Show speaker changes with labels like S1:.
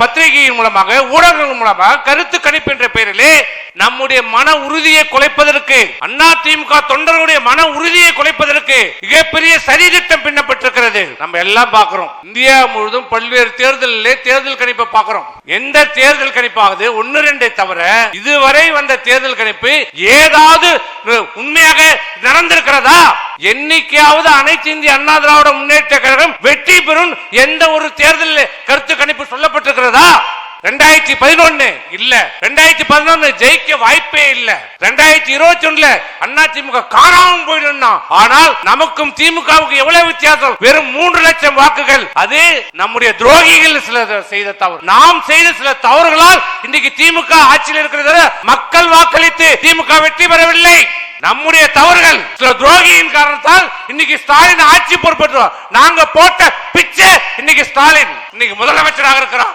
S1: பத்திரிகையின் மூலமாக ஊடகங்கள் மூலமாக கருத்து கணிப்பு என்ற பெயரிலே நம்முடைய மன உறுதியை குலைப்பதற்கு, அதிமுக தொண்டர்களுடைய மன உறுதியை குலைப்பதற்கு மிகப்பெரிய சதித்திட்டம் பின்னப்பட்டிருக்கிறது. நம்ம எல்லாம் பார்க்கிறோம். இந்தியா முழுவதும் பல்வேறு தேர்தலிலே தேர்தல் கணிப்பை பார்க்கிறோம். எந்த தேர்தல் கணிப்பாவது 1-2 தவிர இதுவரை வந்த தேர்தல் கணிப்பு ஏதாவது உண்மையாக நடந்திருக்கிறதா? எண்ணிக்கையாவது அனைத்து இந்திய அண்ணா திராவிட முன்னேற்ற கழகம் வெற்றி பெறும் எந்த ஒரு தேர்தல் கருத்து கணிப்பு சொல்லப்பட்டிருக்கிறதா? 2011 இல்ல, 2011 ஜெயிக்க வாய்ப்பே இல்ல, 2021 அதிமுக காணாமல் போயிடும். ஆனால் நமக்கும் திமுகவுக்கு எவ்வளவு வித்தியாசம்? வெறும் 3 லட்சம் வாக்குகள். அது நம்முடைய துரோகிகள் சில செய்த தவறு, நாம் செய்த சில தவறுகளால் இன்னைக்கு திமுக ஆட்சியில் இருக்கிறது. மக்கள் வாக்களித்து திமுக வெற்றி பெறவில்லை. நம்முடைய தவறுகள், சில துரோகியின் காரணத்தால் இன்னைக்கு ஸ்டாலின் ஆட்சி பொறுப்பேற்றோம். நாங்க போட்ட பிச்சை இன்னைக்கு ஸ்டாலின் இன்னைக்கு முதலமைச்சராக இருக்கிறார்.